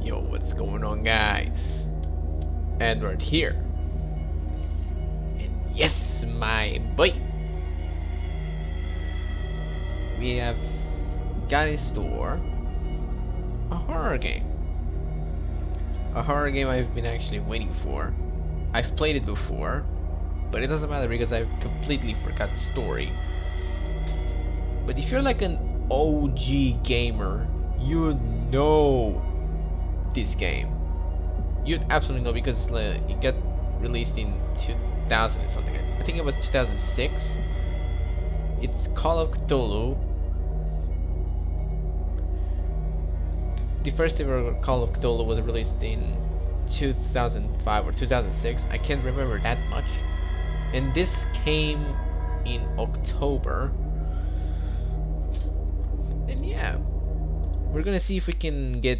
Yo, what's going on, guys? Edward here. And yes, my boy, we have got in store a horror game. A horror game I've been actually waiting for. I've played it before, but it doesn't matter because I've completely forgot the story. But if you're like an OG gamer, you know this game. You'd absolutely know because it got released in 2000 and something. I think it was 2006. It's Call of Cthulhu. The first ever Call of Cthulhu was released in 2005 or 2006. I can't remember that much. And this came in October. And yeah, we're gonna see if we can get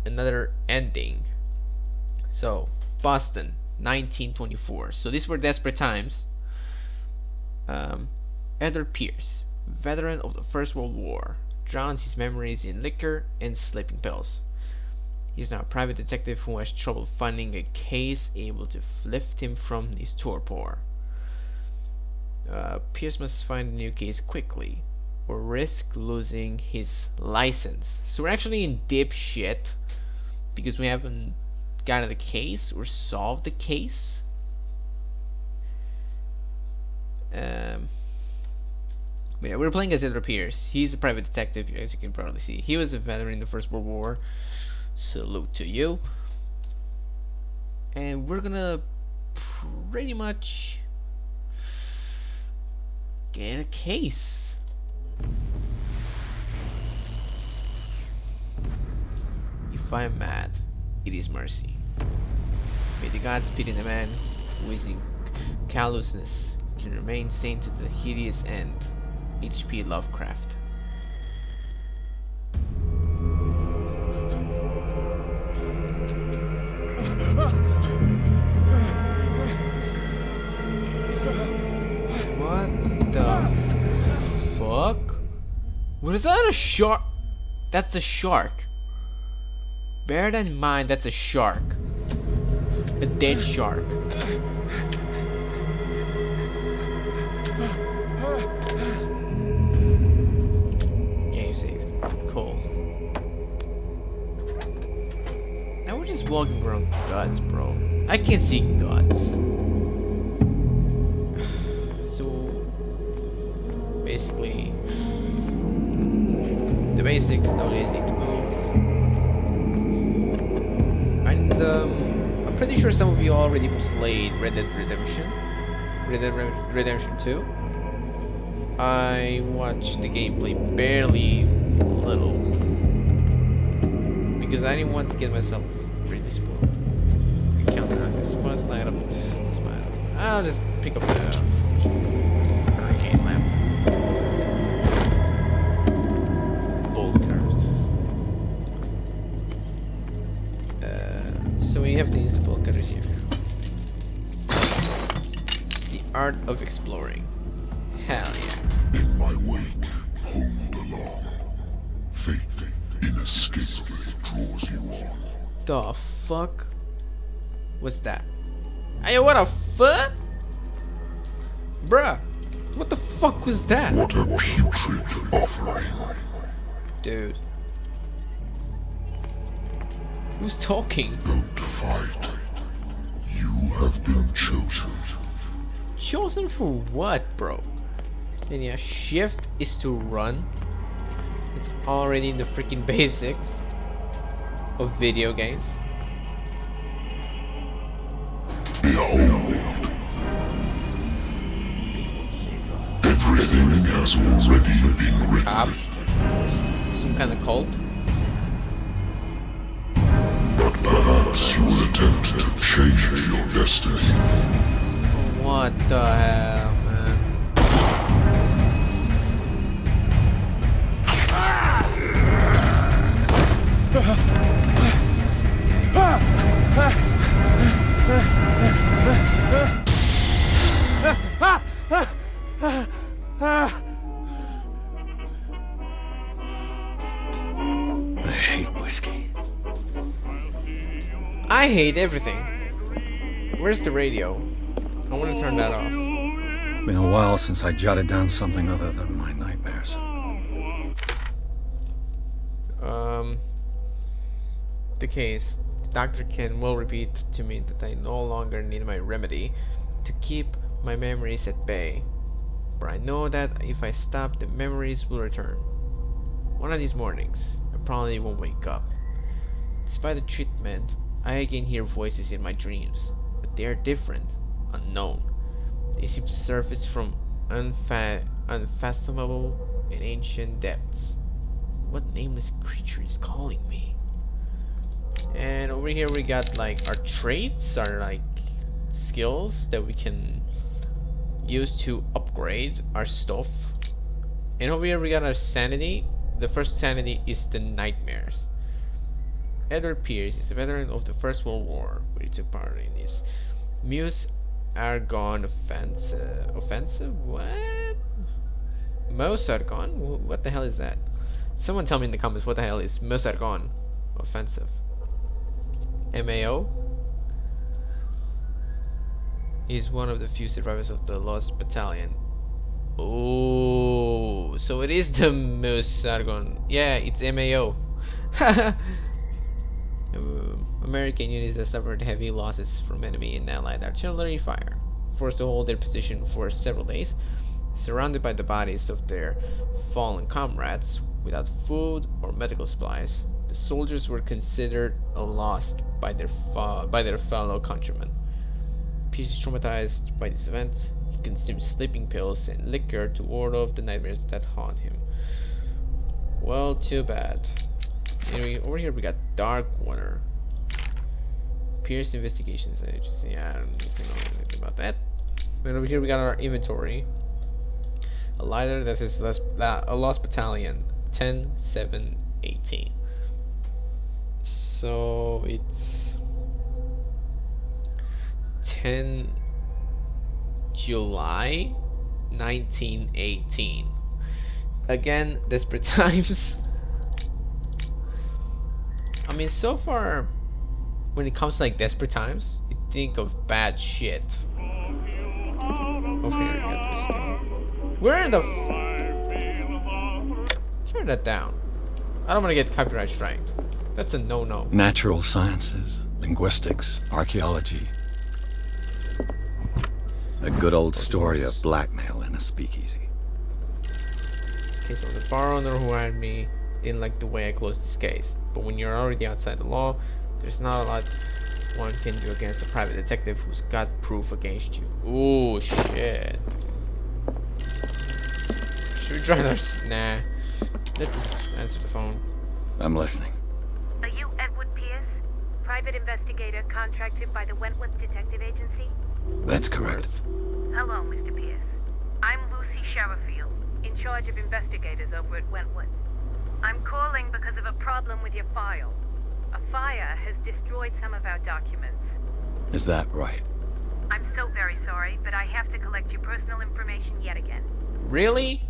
another ending. So, Boston, 1924. So these were desperate times. Edward Pierce, veteran of the First World War, drowns his memories in liquor and sleeping pills. He's now a private detective who has trouble finding a case able to lift him from his torpor. Pierce must find a new case quickly, or risk losing his license. So we're actually in deep shit because we haven't gotten the case or solved the case. But yeah, we're playing as Edward Pierce. He's a private detective, as you can probably see. He was a veteran in the First World War. Salute to you. And we're gonna pretty much get a case. If I am mad, it is mercy. May the gods pity the man who is in callousness can remain sane to the hideous end. H.P. Lovecraft. What the fuck? What is that? A shark? That's a shark. Bear that in mind, that's a shark. A dead shark. Game saved. Cool. Now we're just walking around guts, bro. I can't see guts. So basically the basics, nowadays need to move. And I'm pretty sure some of you already played Red Dead Redemption 2. I watched the gameplay barely little because I didn't want to get myself really spoiled. I'll just pick up the hurricane lamp. Bolt cutters. So we have to use the bolt cutters here. The art of exploring. Hell yeah. In my wake, pulled along. Fate inescapably draws you on. The fuck? What's that? Hey, what a fuck? Bruh, what the fuck was that? What a putrid offering. Dude. Who's talking? Don't fight. You have been chosen. Chosen for what, bro? And yeah, shift is to run. It's already in the freaking basics of video games. Behold. Everything has already been written. Cop. Some kind of cult. But perhaps you will attempt to change your destiny. What the hell, man? I hate whiskey. I hate everything. Where's the radio? I want to turn that off. Been a while since I jotted down something other than my nightmares. The case. Dr. Ken will repeat to me that I no longer need my remedy to keep my memories at bay. But I know that if I stop, the memories will return. One of these mornings, I probably won't wake up. Despite the treatment, I again hear voices in my dreams, but they are different, unknown. They seem to surface from unfathomable and ancient depths. What nameless creature is calling me? And over here we got like our traits, our like skills that we can use to upgrade our stuff. And over here we got our sanity. The first sanity is the nightmares. Edward Pierce is a veteran of the First World War, where he took part in this. Muse Argon offensive? What? Mos Argon? What the hell is that? Someone tell me in the comments what the hell is Mos Argon offensive. MAO? He's one of the few survivors of the Lost Battalion. Oh, so it is the Mos Argon. Yeah, it's MAO. American units that suffered heavy losses from enemy and allied artillery fire, forced to hold their position for several days, surrounded by the bodies of their fallen comrades, without food or medical supplies. The soldiers were considered a loss by their fellow countrymen. Pierce is traumatized by these events. He consumes sleeping pills and liquor to ward off the nightmares that haunt him. Well, too bad. Anyway, over here we got Darkwater. Pierce Investigations Agency. Yeah, I don't need to know anything about that. Then over here we got our inventory. A lighter that is a Lost Battalion 10-7-18. So it's 10 July 1918. Again, desperate times. I mean, so far, when it comes to like desperate times, you think of bad shit. Over here, we got this guy. Where in the turn that down. I don't want to get copyright striked. That's a no-no. Natural sciences, linguistics, archaeology. A good old story of blackmail in a speakeasy. Okay, so the bar owner who hired me didn't like the way I closed this case. But when you're already outside the law, there's not a lot one can do against a private detective who's got proof against you. Ooh, shit. Should we try that? Nah. Let's answer the phone. I'm listening. Are you Edward Pierce, private investigator contracted by the Wentworth Detective Agency? That's correct. Hello, Mr. Pierce. I'm Lucy Sherifield, in charge of investigators over at Wentworth. I'm calling because of a problem with your file. A fire has destroyed some of our documents. Is that right? I'm so very sorry, but I have to collect your personal information yet again. Really?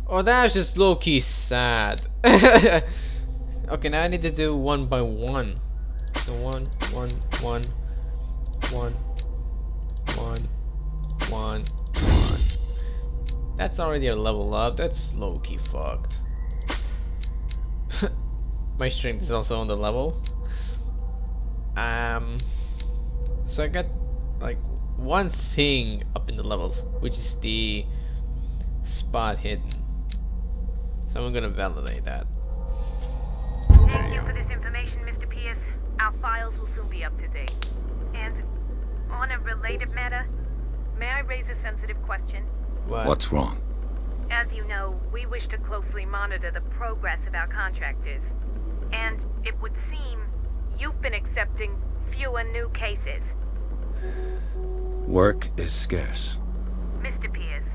Oh, that's just low-key sad. Okay, now I need to do one by one. So one. That's already a level up. That's low-key fucked. My strength is also on the level. So I got like one thing up in the levels, which is the spot hidden. So I'm gonna validate that. Thank you for this information, Mr. Pierce. Our files will soon be up to date. And on a related matter, may I raise a sensitive question? What's wrong? As you know, we wish to closely monitor the progress of our contractors. And it would seem you've been accepting fewer new cases. Work is scarce. Mr. Pierce,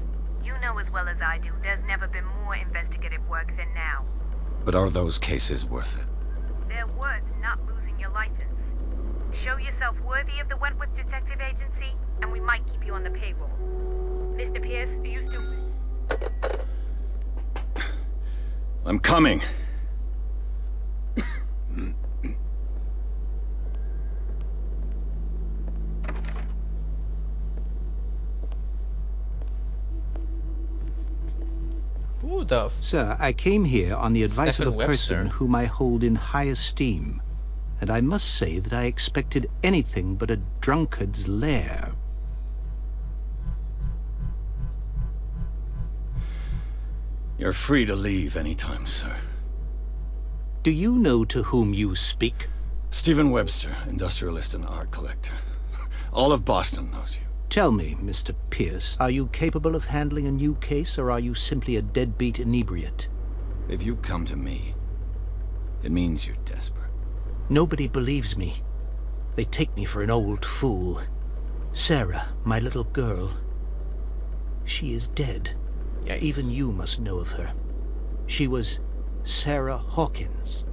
you know as well as I do there's never been more investigative work than now. But are those cases worth it? They're worth not losing your license. Show yourself worthy of the Wentworth Detective Agency, and we might keep you on the payroll. Mr. Pierce, are you still... I'm coming. stuff. Sir, I came here on the advice of a Stephen person Webster. whom I hold in high esteem, and I must say that I expected anything but a drunkard's lair. You're free to leave anytime, sir. Do you know to whom you speak? Stephen Webster, industrialist and art collector. All of Boston knows you. Tell me, Mr. Pierce, are you capable of handling a new case, or are you simply a deadbeat inebriate? If you come to me, it means you're desperate. Nobody believes me. They take me for an old fool. Sarah, my little girl, she is dead. Yikes. Even you must know of her. She was Sarah Hawkins.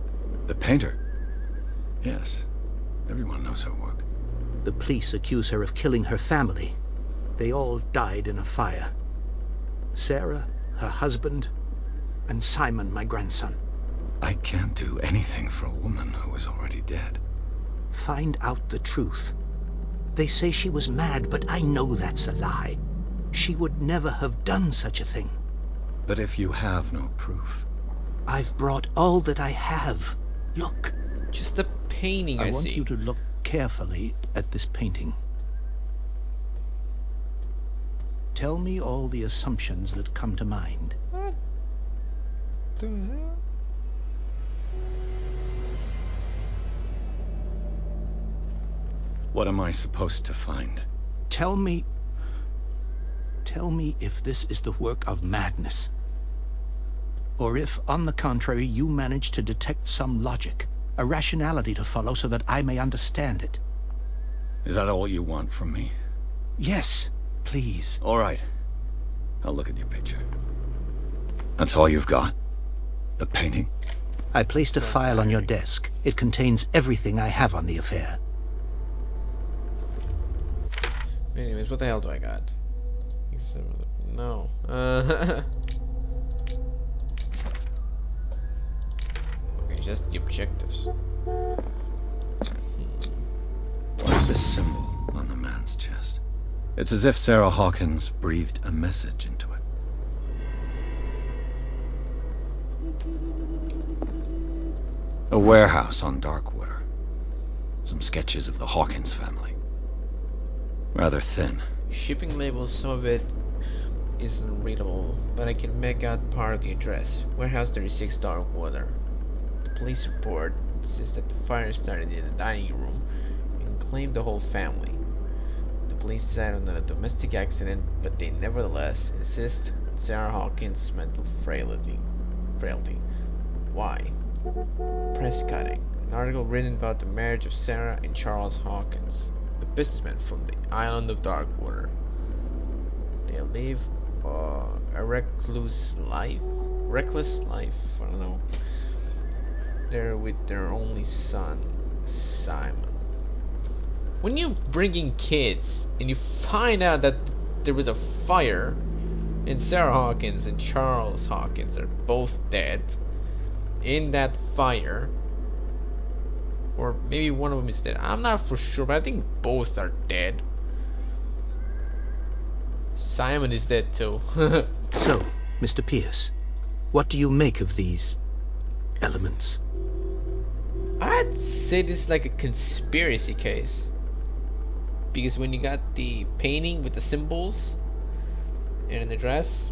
The painter? Yes. Everyone knows her work. The police accuse her of killing her family. They all died in a fire. Sarah, her husband, and Simon, my grandson. I can't do anything for a woman who is already dead. Find out the truth. They say she was mad, but I know that's a lie. She would never have done such a thing. But if you have no proof... I've brought all that I have. Look. Just the painting, I want see. you to look carefully at this painting. Tell me all the assumptions that come to mind. What the hell? What am I supposed to find? Tell me if this is the work of madness. Or if, on the contrary, you manage to detect some logic, a rationality to follow so that I may understand it. Is that all you want from me? Yes, please. All right. I'll look at your picture. That's all you've got? The painting? I placed a file on your desk. It contains everything I have on the affair. Anyways, what the hell do I got? No. Okay, just the objectives. What's this symbol on the man's chest? It's as if Sarah Hawkins breathed a message into it. A warehouse on Darkwater. Some sketches of the Hawkins family. Rather thin. Shipping labels, some of it isn't readable, but I can make out part of the address. Warehouse 36 Darkwater. The police report says that the fire started in the dining room and claimed the whole family. The police decided on a domestic accident, but they nevertheless insist on Sarah Hawkins' mental frailty. Why? Press cutting. An article written about the marriage of Sarah and Charles Hawkins, a businessman from the island of Darkwater. They live a reckless life, I don't know. They're with their only son, Simon. When you bring in kids and you find out that there was a fire and Sarah Hawkins and Charles Hawkins are both dead in that fire, or maybe one of them is dead, I'm not for sure, but I think both are dead. Simon is dead too. So, Mr. Pierce, what do you make of these elements? I'd say this is like a conspiracy case, because when you got the painting with the symbols and the dress,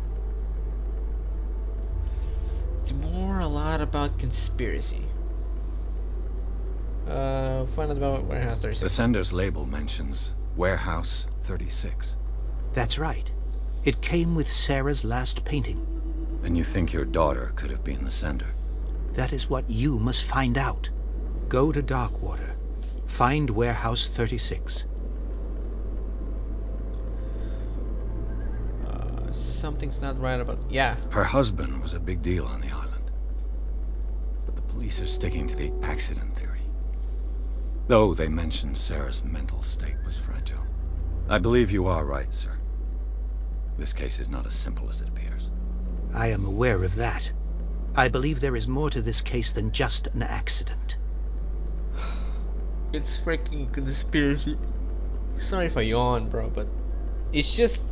it's more a lot about conspiracy. Find out about Warehouse 36. The sender's label mentions Warehouse 36. That's right. It came with Sarah's last painting. And you think your daughter could have been the sender? That is what you must find out. Go to Darkwater. Find Warehouse 36. Something's not right about... Yeah. Her husband was a big deal on the island. But the police are sticking to the accident theory. Though they mentioned Sarah's mental state was fragile. I believe you are right, sir. This case is not as simple as it appears. I am aware of that. I believe there is more to this case than just an accident. It's freaking conspiracy. Sorry if I yawn, bro, but it's just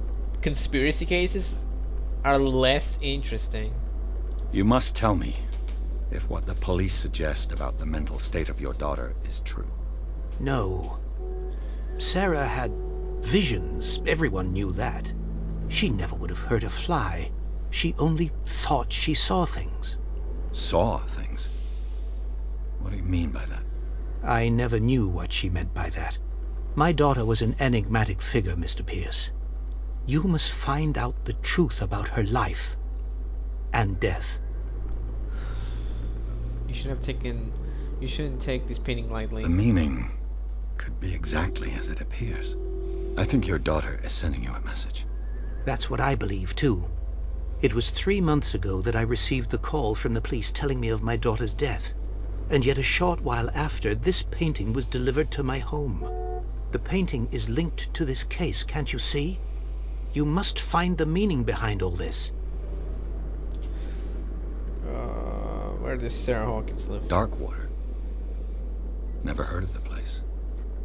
conspiracy cases are less interesting You must tell me if what the police suggest about the mental state of your daughter is true. No. Sarah had visions. Everyone knew that. She never would have hurt a fly. She only thought she saw things. Saw things? What do you mean by that? I never knew what she meant by that. My daughter was an enigmatic figure, Mr. Pierce. You must find out the truth about her life and death. You shouldn't take this painting lightly. The meaning could be exactly as it appears. I think your daughter is sending you a message. That's what I believe, too. It was 3 months ago that I received the call from the police telling me of my daughter's death. And yet a short while after, this painting was delivered to my home. The painting is linked to this case, can't you see? You must find the meaning behind all this. Where does Sarah Hawkins live? Darkwater. Never heard of the place.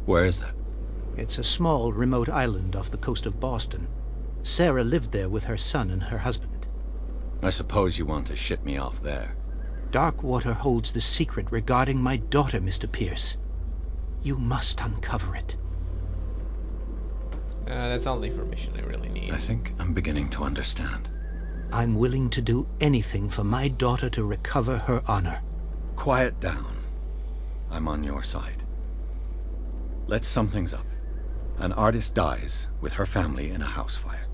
Where is that? It's a small, remote island off the coast of Boston. Sarah lived there with her son and her husband. I suppose you want to ship me off there. Darkwater holds the secret regarding my daughter, Mr. Pierce. You must uncover it. That's all the information I really need. I think I'm beginning to understand. I'm willing to do anything for my daughter to recover her honor. Quiet down. I'm on your side. Let's sum things up. An artist dies with her family in a house fire.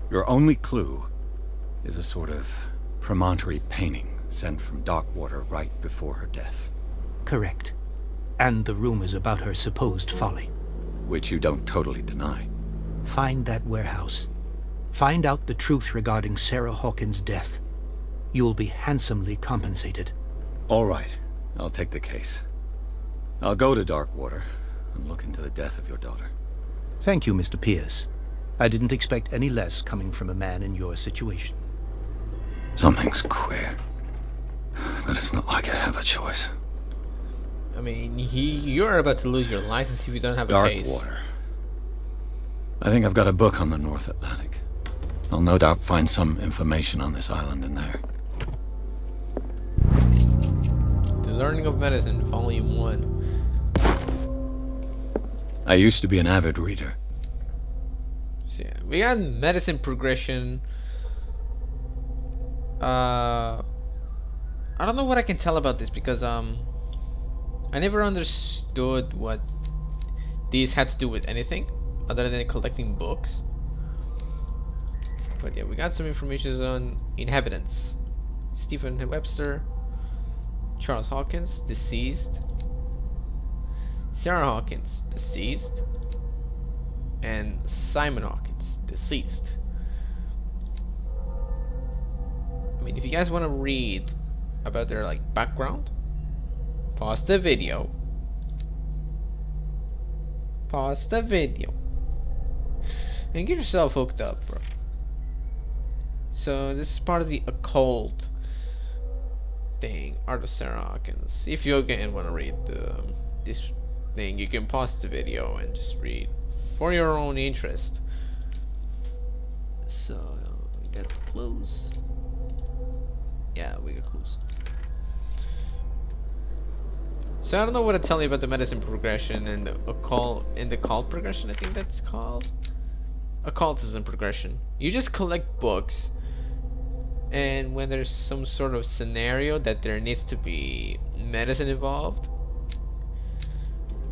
Your only clue is a sort of promontory painting sent from Darkwater right before her death. Correct. And the rumors about her supposed folly. Which you don't totally deny. Find that warehouse. Find out the truth regarding Sarah Hawkins' death. You'll be handsomely compensated. All right. I'll take the case. I'll go to Darkwater and look into the death of your daughter. Thank you, Mr. Pierce. I didn't expect any less coming from a man in your situation. Something's queer. But it's not like I have a choice. I mean, you're about to lose your license if you don't have a case. Darkwater. I think I've got a book on the North Atlantic. I'll no doubt find some information on this island in there. The Learning of Medicine, Volume 1. I used to be an avid reader. So yeah, we got medicine progression. I don't know what I can tell about this because I never understood what these had to do with anything other than collecting books. But yeah, we got some information on inhabitants. Stephen Webster, Charles Hawkins, deceased. Sarah Hawkins, deceased. And Simon Hawkins, deceased. I mean, if you guys want to read about their background, pause the video. Pause the video. And get yourself hooked up, bro. So this is part of the occult thing, Art of Sarah Hawkins. If you again want to read this thing, you can pause the video and just read for your own interest. So we got clues. Yeah, we got clues. So I don't know what to tell you about the medicine progression and the occult progression. I think that's called occultism progression. You just collect books. And when there's some sort of scenario that there needs to be medicine involved,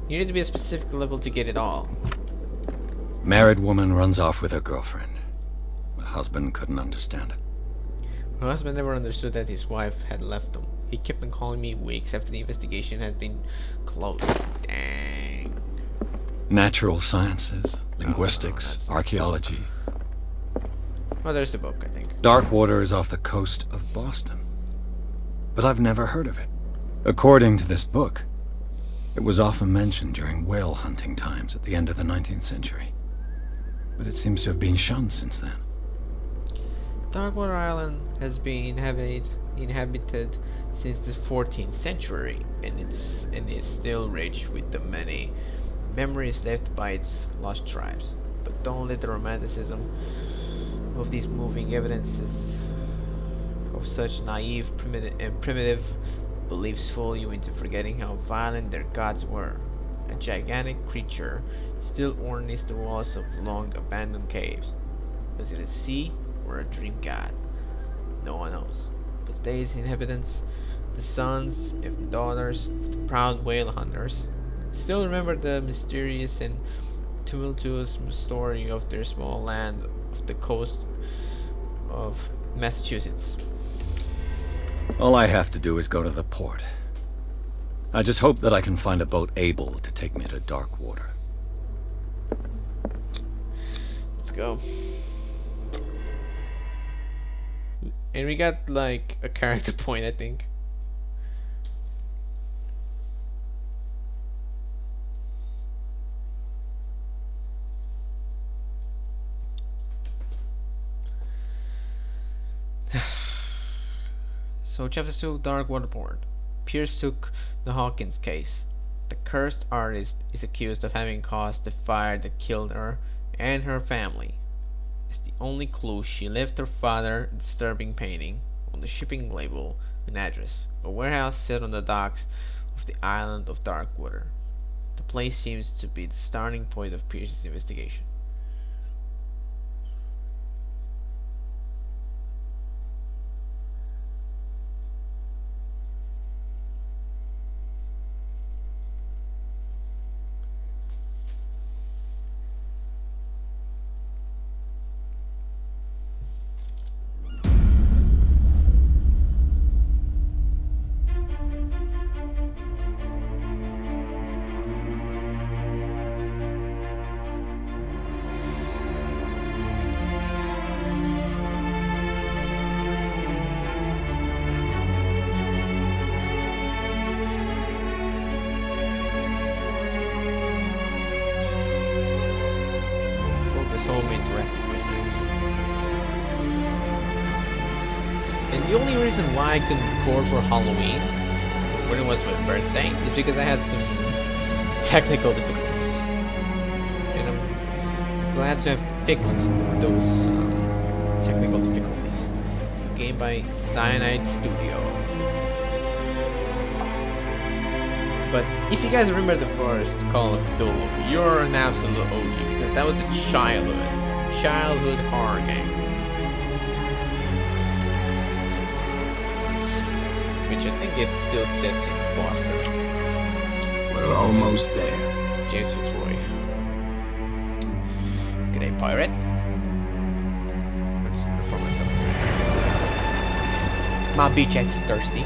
you need to be a specific level to get it all. Married woman runs off with her girlfriend. The husband couldn't understand it. My husband never understood that his wife had left him. He kept on calling me weeks after the investigation had been closed. Dang. Natural sciences, linguistics, archaeology. Oh, there's the book, I think. Darkwater is off the coast of Boston. But I've never heard of it. According to this book, it was often mentioned during whale hunting times at the end of the 19th century. But it seems to have been shunned since then. Darkwater Island has been inhabited since the 14th century, and is still rich with the many memories left by its lost tribes. But don't let the romanticism of these moving evidences of of such naive, primitive beliefs fool you into forgetting how violent their gods were. A gigantic creature still ornates the walls of long abandoned caves. Was it a sea or a dream god? No one knows. But today's inhabitants, the sons and daughters of the proud whale hunters, still remember the mysterious and tumultuous story of their small land off the coast of Massachusetts. All I have to do is go to the port. I just hope that I can find a boat able to take me to dark water. Let's go. And we got like a character point, I think. So, Chapter 2, Dark Waterport. Pierce took the Hawkins case. The cursed artist is accused of having caused the fire that killed her and her family. As the only clue, she left her father a disturbing painting on the shipping label, an address, a warehouse set on the docks of the island of Darkwater. The place seems to be the starting point of Pierce's investigation. Home interactive presence. And the only reason why I couldn't record for Halloween, when it was my birthday, is because I had some technical difficulties. And I'm glad to have fixed those technical difficulties. A game by Cyanide Studio. But if you guys remember the first Call of Cthulhu, you're an absolute OG, because that was the childhood horror game. Which I think it still sits in Boston. We're almost there. James Fitzroy. G'day, pirate. I'm just gonna pour myself. My beach ass is thirsty.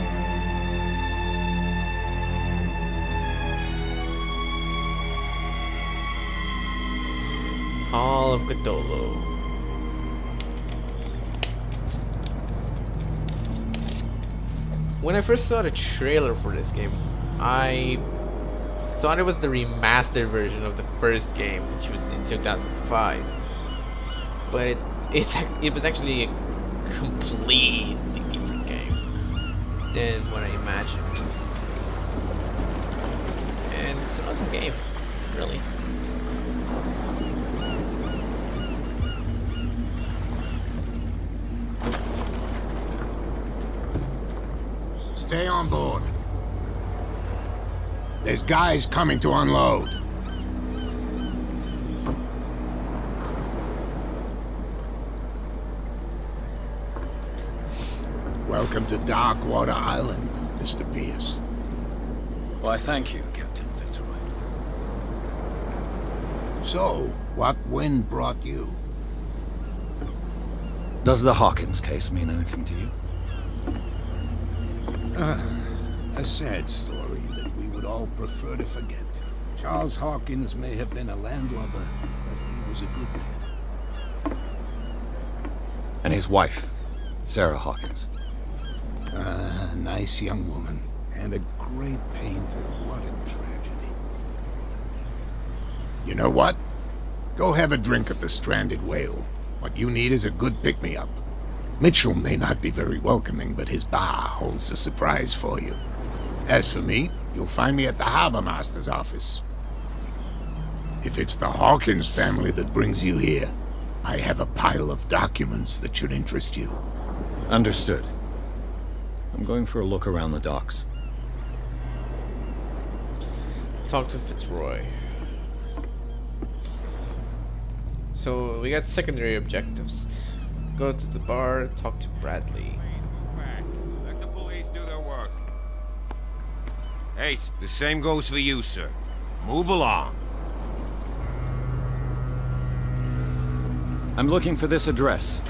Call of Cthulhu. When I first saw the trailer for this game, I thought it was the remastered version of the first game, which was in 2005. But it was actually a completely different game than what I imagined. And it's an awesome game, really. Stay on board. There's guys coming to unload. Welcome to Darkwater Island, Mr. Pierce. Why, thank you, Captain Fitzroy. So, what wind brought you? Does the Hawkins case mean anything to you? A sad story that we would all prefer to forget. Charles Hawkins may have been a landlubber, but he was a good man. And his wife, Sarah Hawkins. A nice young woman, and a great painter. What a tragedy. You know what? Go have a drink at the Stranded Whale. What you need is a good pick-me-up. Mitchell may not be very welcoming, but his bar holds a surprise for you. As for me, you'll find me at the Harbor Master's office. If it's the Hawkins family that brings you here, I have a pile of documents that should interest you. Understood. I'm going for a look around the docks. Talk to Fitzroy. So we got secondary objectives. Go to the bar, talk to Bradley. Let the police do their work. Hey, the same goes for you, sir. Move along. I'm looking for this address.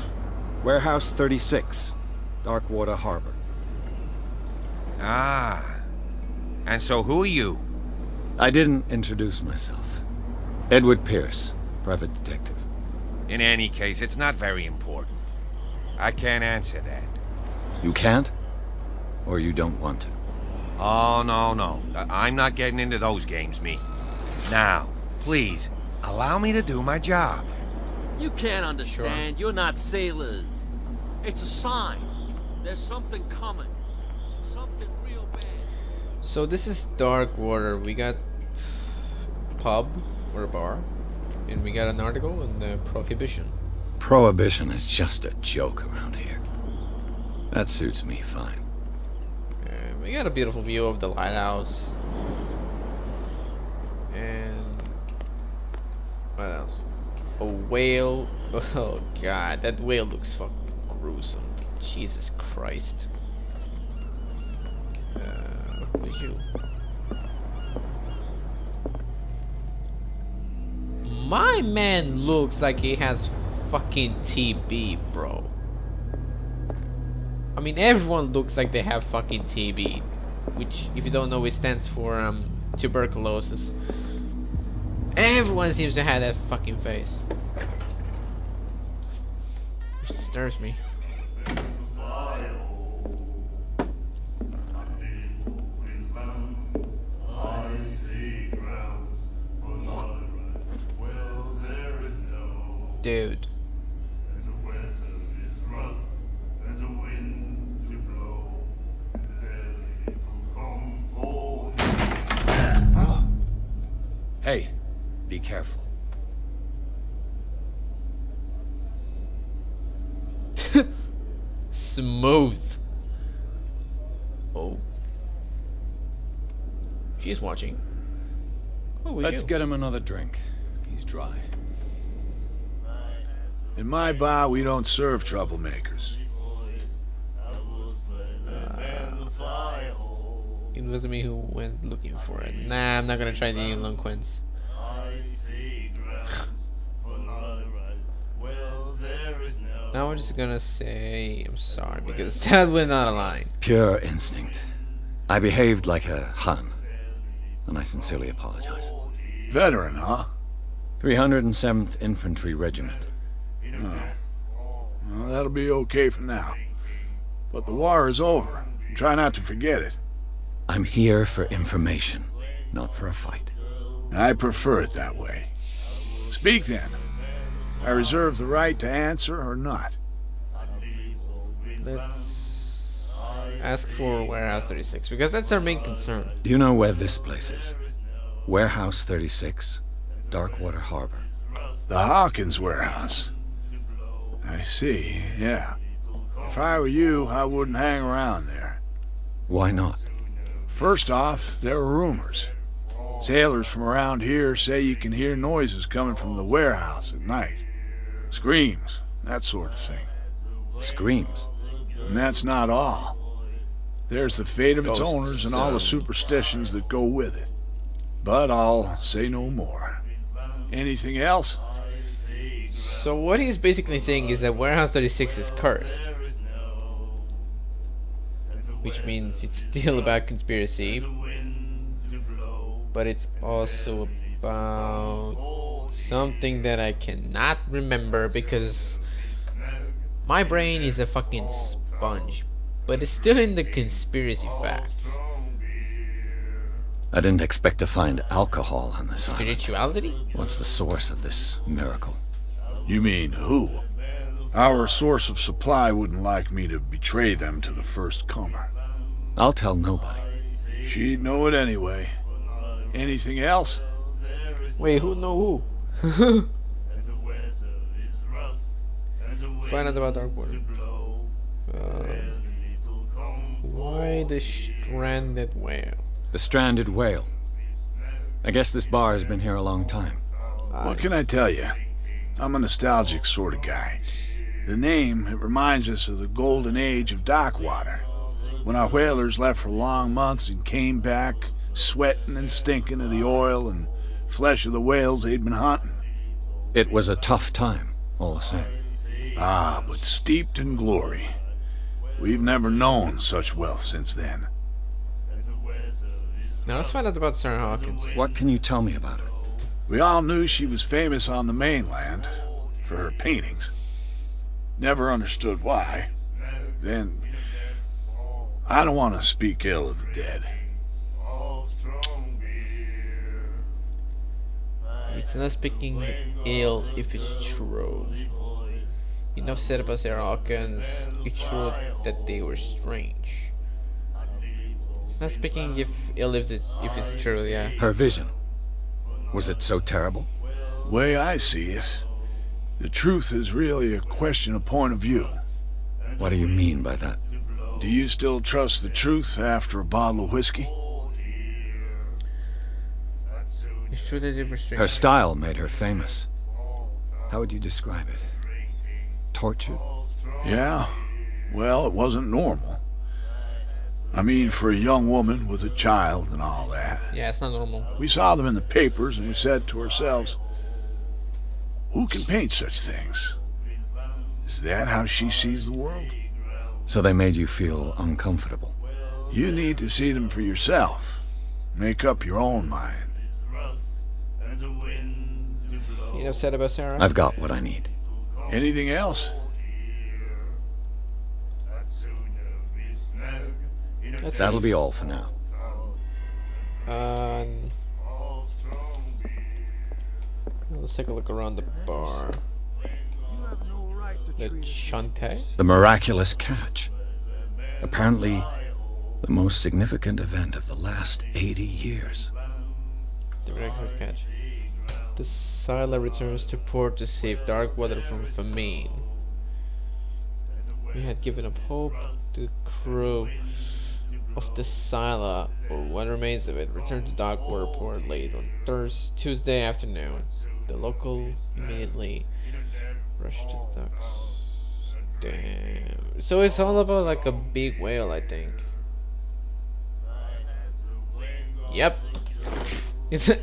Warehouse 36, Darkwater Harbor. Ah. And so who are you? I didn't introduce myself. Edward Pierce, private detective. In any case, it's not very important. I can't answer that. You can't? Or you don't want to? Oh, no. I'm not getting into those games, me. Now, please, allow me to do my job. You can't understand. You're not sailors. It's a sign. There's something coming. Something real bad. So this is Darkwater. We got pub or a bar, and we got an article on the prohibition. Prohibition is just a joke around here. That suits me fine. We got a beautiful view of the lighthouse. And what else? A whale. Oh god, that whale looks fucking gruesome. Jesus Christ. Who's you? My man looks like he has fucking TB, bro. I mean, everyone looks like they have fucking TB, which, if you don't know, it stands for tuberculosis. Everyone seems to have that fucking face. Which disturbs me. Dude. Hey, be careful. Smooth. Oh. She's watching. Oh, Let's get him another drink. He's dry. In my bar, we don't serve troublemakers. It wasn't me who went looking for it. Nah, I'm not gonna try the eloquence. Now I'm just gonna say I'm sorry because that went out of line. Pure instinct. I behaved like a Hun, and I sincerely apologize. Veteran, huh? 307th Infantry Regiment. Well, that'll be okay for now. But the war is over. Try not to forget it. I'm here for information, not for a fight. I prefer it that way. Speak then. I reserve the right to answer or not. Let's ask for Warehouse 36 because that's our main concern. Do you know where this place is? Warehouse 36, Darkwater Harbor. The Hawkins warehouse. I see, yeah. If I were you, I wouldn't hang around there. Why not? First off, there are rumors. Sailors from around here say you can hear noises coming from the warehouse at night. Screams, that sort of thing. Screams? And that's not all. There's the fate of its Ghosts, owners and all the superstitions that go with it. But I'll say no more. Anything else? So what he's basically saying is that Warehouse 36 is cursed. Which means it's still about conspiracy. But it's also about something that I cannot remember because my brain is a fucking sponge. But it's still in the conspiracy facts. I didn't expect to find alcohol on this island. Spirituality? What's the source of this miracle? You mean who? Our source of supply wouldn't like me to betray them to the first comer. I'll tell nobody. She'd know it anyway. Anything else? Wait, who know who? Find out about Darkwater. Why the stranded whale? The stranded whale. I guess this bar has been here a long time. What can I tell you? I'm a nostalgic sort of guy. The name, it reminds us of the golden age of dock water, when our whalers left for long months and came back sweating and stinking of the oil and flesh of the whales they'd been hunting. It was a tough time, all the same. Ah, but steeped in glory. We've never known such wealth since then. Now let's find out about Sarah Hawkins. What can you tell me about her? We all knew she was famous on the mainland for her paintings. Never understood why. Then, I don't want to speak ill of the dead. It's not speaking ill if it's true. Enough said about Sarah Hawkins. It's true that they were strange. It's not speaking ill if it's true, yeah. Her vision. Was it so terrible? Way I see it, the truth is really a question of point of view. What do you mean by that? Do you still trust the truth after a bottle of whiskey? It's true that they were strange. Her style made her famous. How would you describe it? Tortured? Yeah. Well, it wasn't normal. I mean, for a young woman with a child and all that. Yeah, it's not normal. We saw them in the papers and we said to ourselves, who can paint such things? Is that how she sees the world? So they made you feel uncomfortable. You need to see them for yourself. Make up your own mind. You upset about Sarah? I've got what I need. Anything else? That'll be all for now. Let's take a look around the bar. The Shantae? The miraculous catch. Apparently, the most significant event of the last 80 years. The miraculous catch. The Scylla returns to port to save Darkwater from famine. We had given up hope to the crew of the Scylla, or what remains of it, returned to Darkwater port late on Tuesday afternoon. The local immediately rushed to the docks. Damn. So it's all about like a big whale, I think. Yep.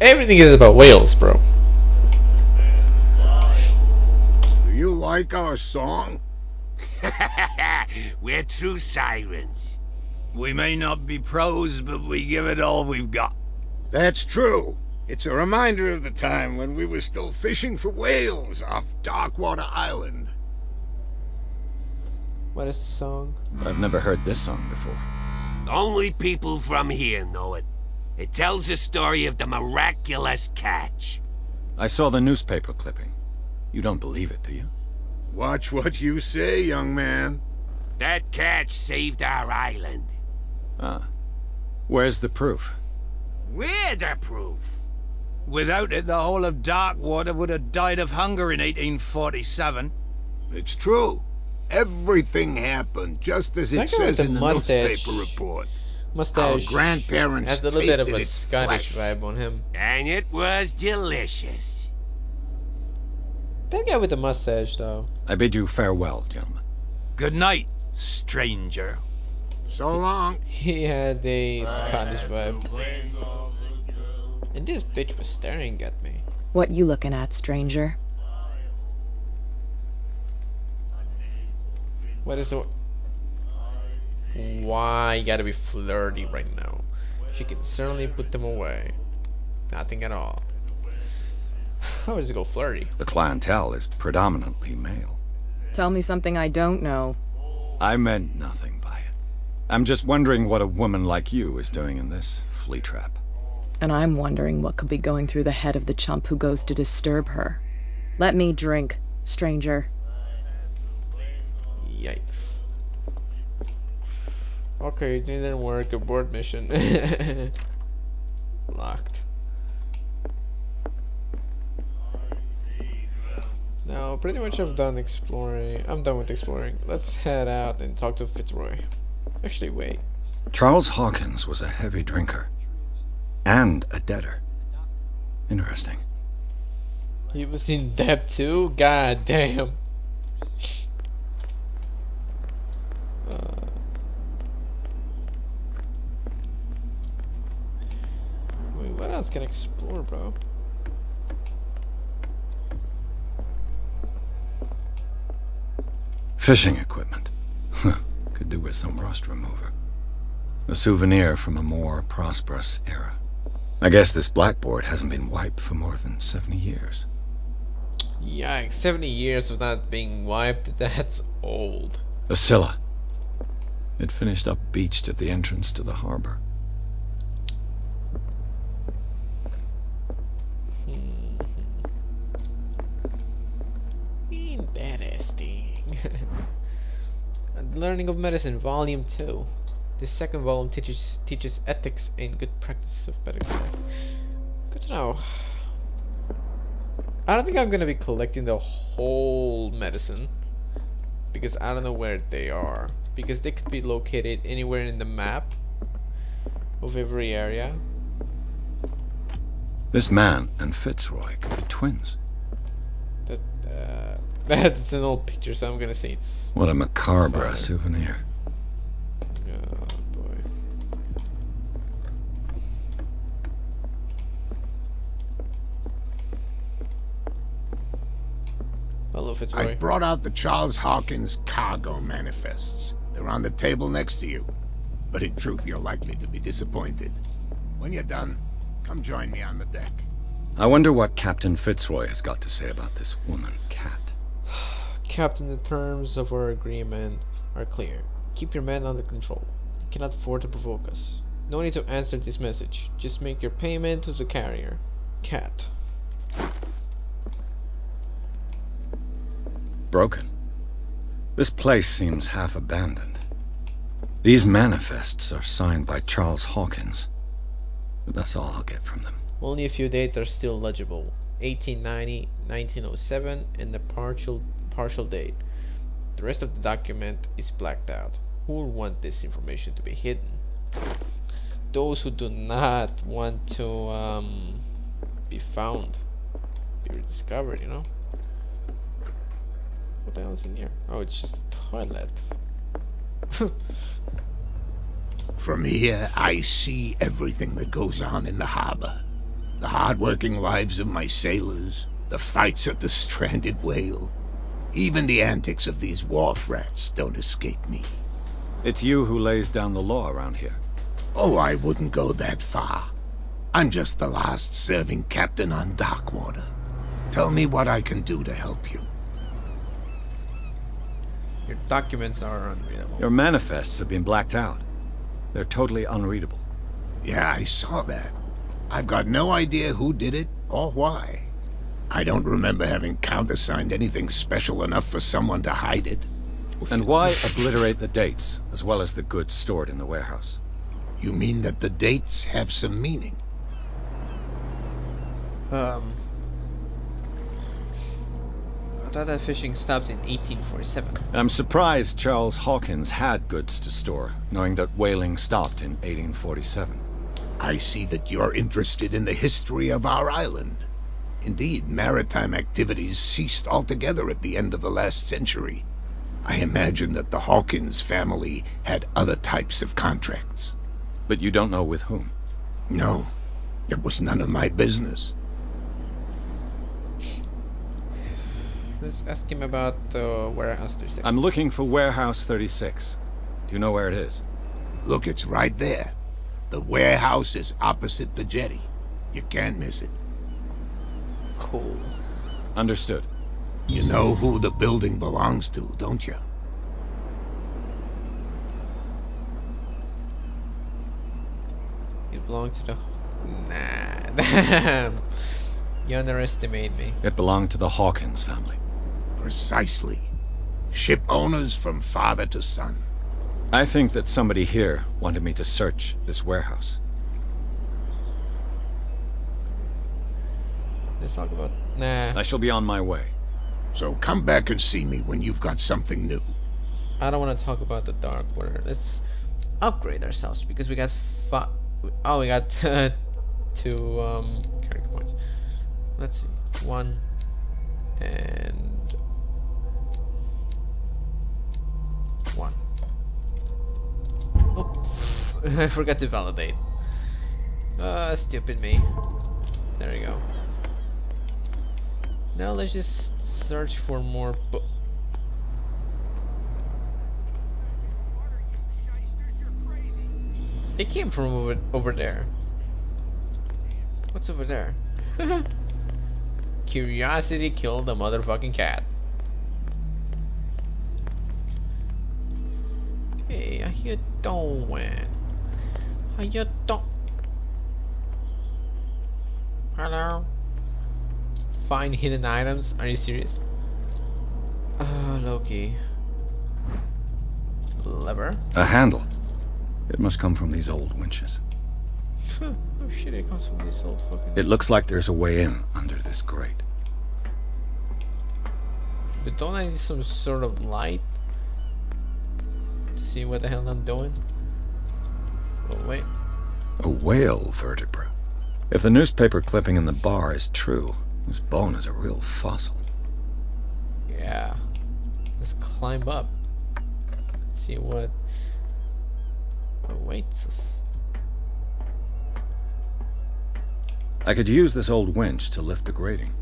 Everything is about whales, bro. Do you like our song? We're true sirens. We may not be pros, but we give it all we've got. That's true. It's a reminder of the time when we were still fishing for whales off Darkwater Island. What is the song? I've never heard this song before. Only people from here know it. It tells the story of the miraculous catch. I saw the newspaper clipping. You don't believe it, do you? Watch what you say, young man. That catch saved our island. Ah. Where's the proof? We're the proof. Without it, the whole of Darkwater would have died of hunger in 1847. It's true. Everything happened just as That it guy with says the in the mustache. newspaper report. Mustache Our grandparents has a little bit of tasted a its Scottish flesh. vibe on him. And it was delicious. That guy with the mustache, though. I bid you farewell, gentlemen. Good night, stranger. So long. He had a Scottish vibe. And this bitch was staring at me. What you looking at, stranger? What is it? Why you gotta be flirty right now? She can certainly put them away. Nothing at all. How does it go flirty? The clientele is predominantly male. Tell me something I don't know. I meant nothing by it. I'm just wondering what a woman like you is doing in this flea trap. And I'm wondering what could be going through the head of the chump who goes to disturb her. Let me drink, stranger. Yikes. Okay, it didn't work. Abort mission. Locked. Now, pretty much I'm done exploring. I'm done with exploring. Let's head out and talk to Fitzroy. Actually, wait. Charles Hawkins was a heavy drinker. And a debtor. Interesting. He was in debt too? God damn. Wait, what else can I explore, bro? Fishing equipment. Could do with some rust remover. A souvenir from a more prosperous era. I guess this blackboard hasn't been wiped for more than 70 years. Yikes, 70 years of not being wiped, that's old. A Scylla. It finished up beached at the entrance to the harbor. Interesting. Learning of Medicine, Volume 2. The second volume teaches ethics and good practice of medical care. Good to know. I don't think I'm gonna be collecting the whole medicine, because I don't know where they are. Because they could be located anywhere in the map of every area. This man and Fitzroy could be twins. That's an old picture, so I'm gonna say it's... What a macabre souvenir. Oh boy. Hello, Fitzroy. I brought out the Charles Hawkins cargo manifests. They're on the table next to you. But in truth, you're likely to be disappointed. When you're done, come join me on the deck. I wonder what Captain Fitzroy has got to say about this woman, Cat. Captain, the terms of our agreement are clear. Keep your men under control. You cannot afford to provoke us. No need to answer this message. Just make your payment to the carrier. Cat. Broken. This place seems half abandoned. These manifests are signed by Charles Hawkins. But that's all I'll get from them. Only a few dates are still legible. 1890, 1907, and the partial date. The rest of the document is blacked out. Who will want this information to be hidden? Those who do not want to be found, be rediscovered, you know? What the hell is in here? Oh, it's just a toilet. From here, I see everything that goes on in the harbor. The hard-working lives of my sailors, the fights at the stranded whale. Even the antics of these wharf rats don't escape me. It's you who lays down the law around here. Oh, I wouldn't go that far. I'm just the last serving captain on Darkwater. Tell me what I can do to help you. Your documents are unreadable. Your manifests have been blacked out. They're totally unreadable. Yeah, I saw that. I've got no idea who did it or why. I don't remember having countersigned anything special enough for someone to hide it. And why obliterate the dates, as well as the goods stored in the warehouse? You mean that the dates have some meaning? I thought that fishing stopped in 1847. I'm surprised Charles Hawkins had goods to store, knowing that whaling stopped in 1847. I see that you're interested in the history of our island. Indeed, maritime activities ceased altogether at the end of the last century. I imagine that the Hawkins family had other types of contracts. But you don't know with whom? No, it was none of my business. Let's ask him about the warehouse 36. I'm looking for Warehouse 36. Do you know where it is? Look, it's right there. The warehouse is opposite the jetty. You can't miss it. Cool. Understood. You know who the building belongs to, don't you? It belonged to the... Nah, damn. You underestimate me. It belonged to the Hawkins family. Precisely. Ship owners from father to son. I think that somebody here wanted me to search this warehouse. Let's talk about... Nah. I shall be on my way. So come back and see me when you've got something new. I don't want to talk about the dark water. upgrade ourselves because we got oh, we got 2 character points. Let's see, 1 and 1. Oh, I forgot to validate. Stupid me. There we go. Now let's just search for more They came from over there. What's over there? Curiosity killed the motherfucking cat. Hey, how you doing? How you doing? Hello? Find hidden items? Are you serious? Loki. Lever? A handle. It must come from these old winches. Oh shit, it comes from this old fucking... It looks like there's a way in under this grate. But don't I need some sort of light to see what the hell I'm doing? Oh wait. A whale vertebra. If the newspaper clipping in the bar is true, this bone is a real fossil. Yeah. Let's climb up. See what awaits us. I could use this old winch to lift the grating.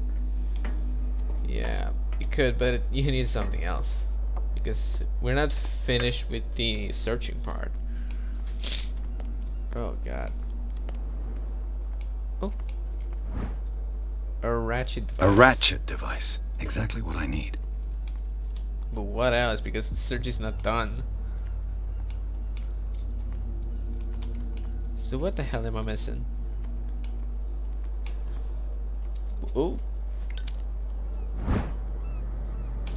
Yeah, you could, but you need something else. Because we're not finished with the searching part. Oh god. Oh. A ratchet device. A ratchet device. Exactly what I need. But what else? Because the search is not done. So what the hell am I missing? Oh.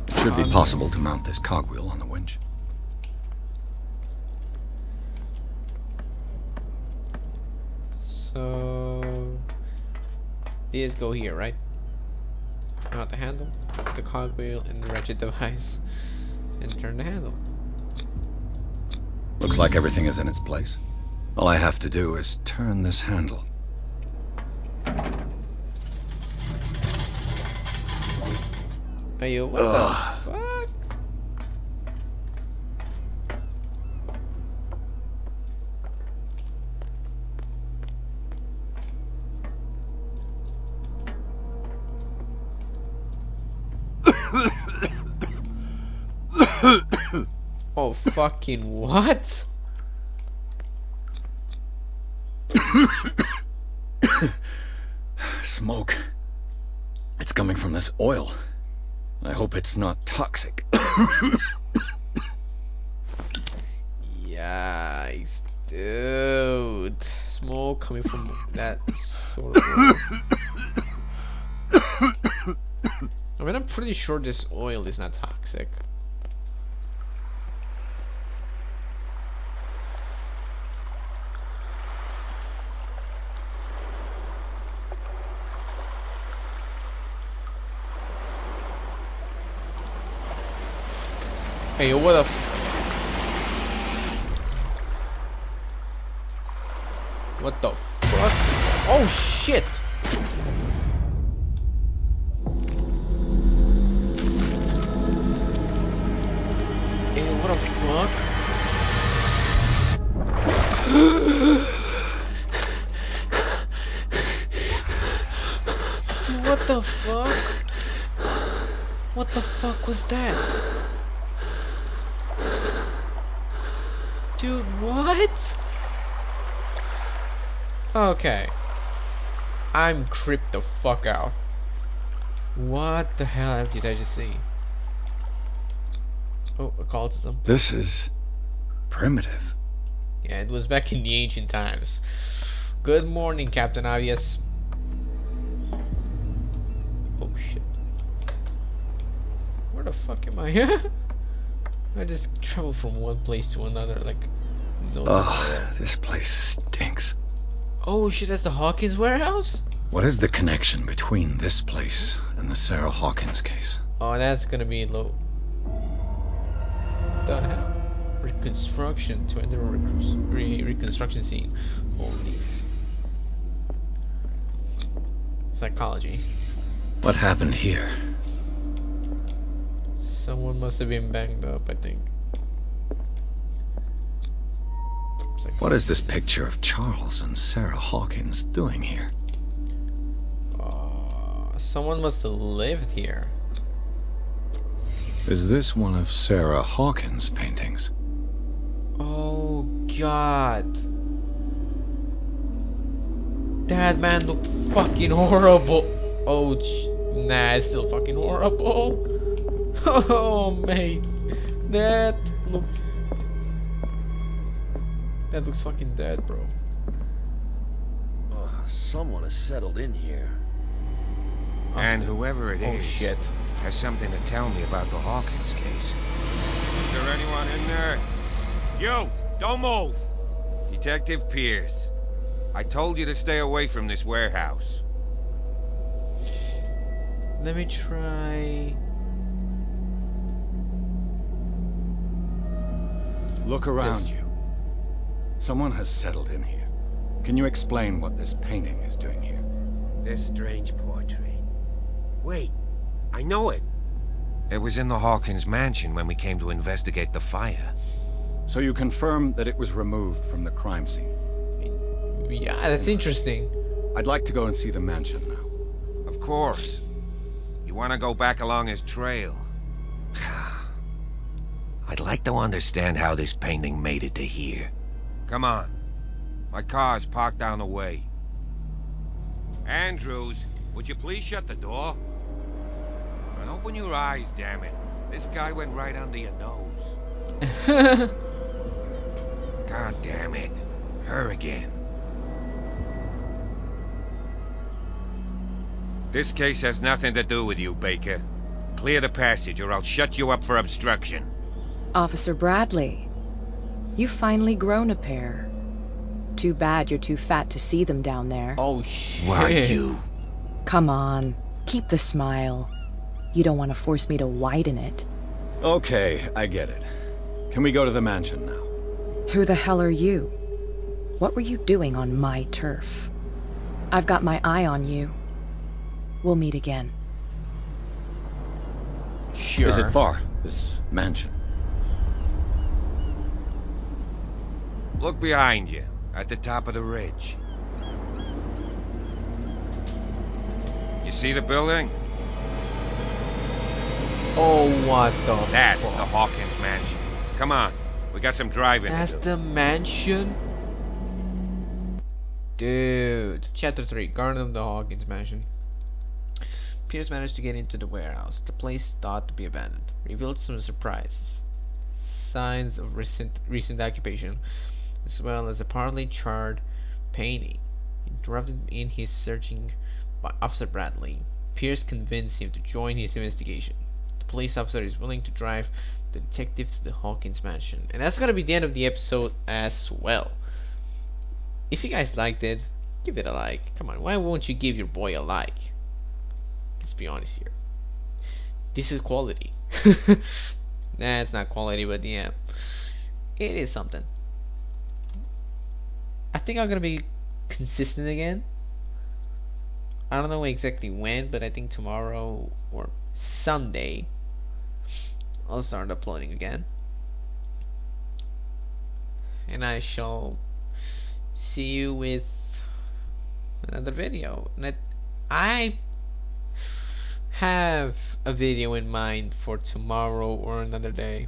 It should be possible to mount this cogwheel on the winch. So these go here, right? Mount the handle, the cogwheel, and the ratchet device, and turn the handle. Looks like everything is in its place. All I have to do is turn this handle. Are you what the fuck? Oh fucking what? Smoke. It's coming from this oil. I hope it's not toxic. Yikes, dude. Smoke coming from that sort of oil. I mean, I'm pretty sure this oil is not toxic. Hey, what the what the fuck? Oh shit! Hey, what the fuck? Dude, what the fuck? What the fuck was that? Dude, what? Okay. I'm creeped the fuck out. What the hell did I just see? Oh, occultism. This is primitive. Yeah, it was back in the ancient times. Good morning, Captain Obvious. Oh shit. Where the fuck am I? I just travel from one place to another, like... No. Oh, this place stinks. Oh shit, that's the Hawkins warehouse? What is the connection between this place and the Sarah Hawkins case? Oh, that's gonna be low. What the hell? reconstruction to enter a reconstruction scene. Holy. Psychology. What happened here? Someone must have been banged up, I think. What is this picture of Charles and Sarah Hawkins doing here? Someone must have lived here. Is this one of Sarah Hawkins' paintings? Oh God. That man looked fucking horrible. Oh, nah, it's still fucking horrible. Oh, mate. That looks fucking dead, bro. Someone has settled in here. And whoever it is shit. has something to tell me about the Hawkins case. Is there anyone in there? You! Don't move! Detective Pierce. I told you to stay away from this warehouse. Let me try. Look around you. Someone has settled in here. Can you explain what this painting is doing here? This strange portrait. Wait, I know it. It was in the Hawkins mansion when we came to investigate the fire. So you confirm that it was removed from the crime scene? Yeah, that's interesting. I'd like to go and see the mansion now. Of course. You want to go back along his trail? I'd like to understand how this painting made it to here. Come on. My car's parked down the way. Andrews, would you please shut the door? And open your eyes, damn it. This guy went right under your nose. God damn it. Her again. This case has nothing to do with you, Baker. Clear the passage or I'll shut you up for obstruction. Officer Bradley, you've finally grown a pair. Too bad you're too fat to see them down there. Oh shit. Why you? Come on, keep the smile. You don't want to force me to widen it. Okay, I get it. Can we go to the mansion now? Who the hell are you? What were you doing on my turf? I've got my eye on you. We'll meet again. Sure. Is it far, this mansion? Look behind you, at the top of the ridge. You see the building? Oh, what the That's fuck? the Hawkins mansion. Come on, we got some driving That's to do. the mansion? Dude. Chapter 3, Garden of the Hawkins Mansion. Pierce managed to get into the warehouse. The place thought to be abandoned revealed some surprises. Signs of recent occupation, as well as a partly charred painting. Interrupted in his searching by Officer Bradley, Pierce convinced him to join his investigation. The police officer is willing to drive the detective to the Hawkins mansion. And that's gonna be the end of the episode as well. If you guys liked it, give it a like. Come on, why won't you give your boy a like? Let's be honest here. This is quality. Nah, it's not quality, but yeah, it is something. I think I'm gonna be consistent again. I don't know exactly when, but I think tomorrow or Sunday I'll start uploading again. And I shall see you with another video. And I have a video in mind for tomorrow or another day.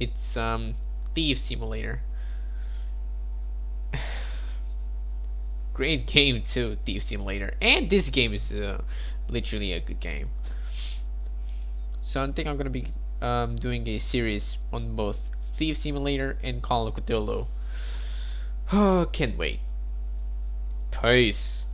It's Thief Simulator. Great game too, Thief Simulator, and this game is literally a good game. So I think I'm gonna be doing a series on both Thief Simulator and Call of Cthulhu. Oh, can't wait. Peace.